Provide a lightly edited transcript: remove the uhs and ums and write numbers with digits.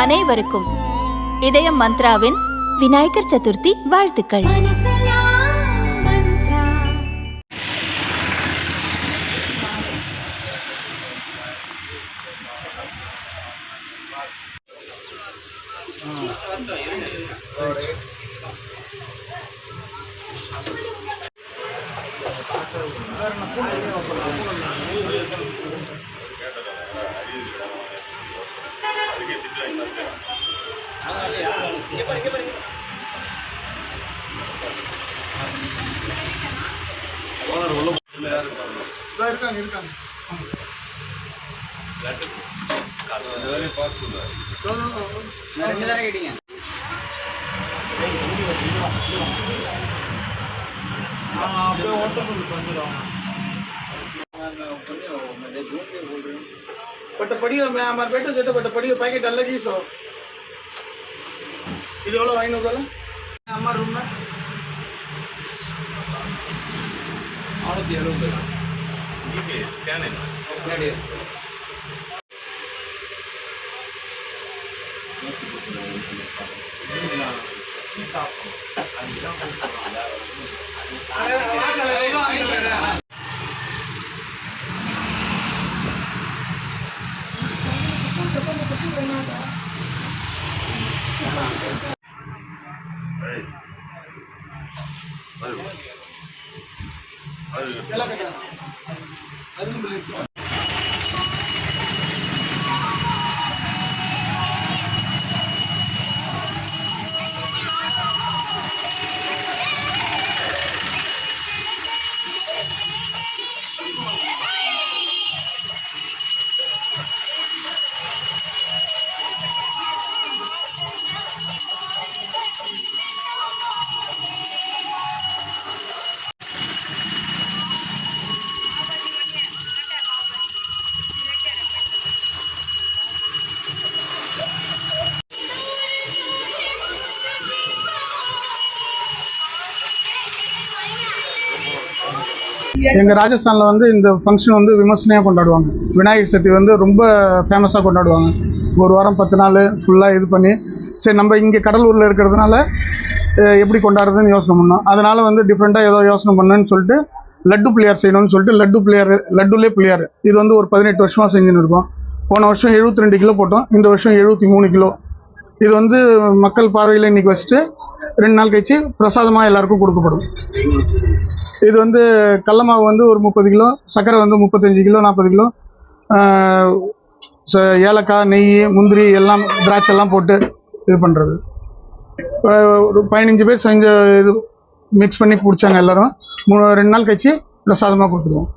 அனைவருக்கும் இதயம் மந்த்ராவின் விநாயகர் சதுர்த்தி வாழ்த்துக்கள். पट्टियों में हमारे बेटे जो तो पट्टियों पैकेट अलग ही 100 இது எவ்வளவு 500 வாला அம்மா ரூம் में 670 இது ஸ்கேன் என்ன எங்கள் ராஜஸ்தானில் வந்து இந்த ஃபங்க்ஷன் வந்து விமர்சனையாக கொண்டாடுவாங்க. விநாயகர் சதுர்த்தி வந்து ரொம்ப ஃபேமஸாக கொண்டாடுவாங்க. ஒரு வாரம் 10 நாள் ஃபுல்லாக இது பண்ணி, சரி நம்ம இங்கே கடலூரில் இருக்கிறதுனால எப்படி கொண்டாடுறதுன்னு யோசனை பண்ணோம். அதனால் வந்து டிஃப்ரெண்ட்டாக ஏதோ யோசனை பண்ணணுன்னு சொல்லிட்டு லட்டு பிள்ளையார் செய்யணும்னு சொல்லிட்டு லட்டுலே பிள்ளையார் இது வந்து ஒரு 18 வருஷமாக செஞ்சுன்னு இருக்கோம். போன வருஷம் 72 கிலோ போட்டோம், இந்த வருஷம் 73 கிலோ. இது வந்து மக்கள் பார்வையில் இன்றைக்கி வச்சுட்டு 2 நாள் கழிச்சு பிரசாதமாக எல்லாருக்கும் கொடுக்கப்படும். இது வந்து கடல மாவு வந்து ஒரு 30 கிலோ, சர்க்கரை வந்து 35 கிலோ 40 கிலோ, ஏலக்காய் நெய் முந்திரி எல்லாம் திராட்சை எல்லாம் போட்டு இது பண்ணுறது. ஒரு 15 பேர் செஞ்ச இது மிக்ஸ் பண்ணி பிடிச்சாங்க எல்லோரும். 2 நாள் கழிச்சு பிரசாதமாக கொடுத்துருவோம்.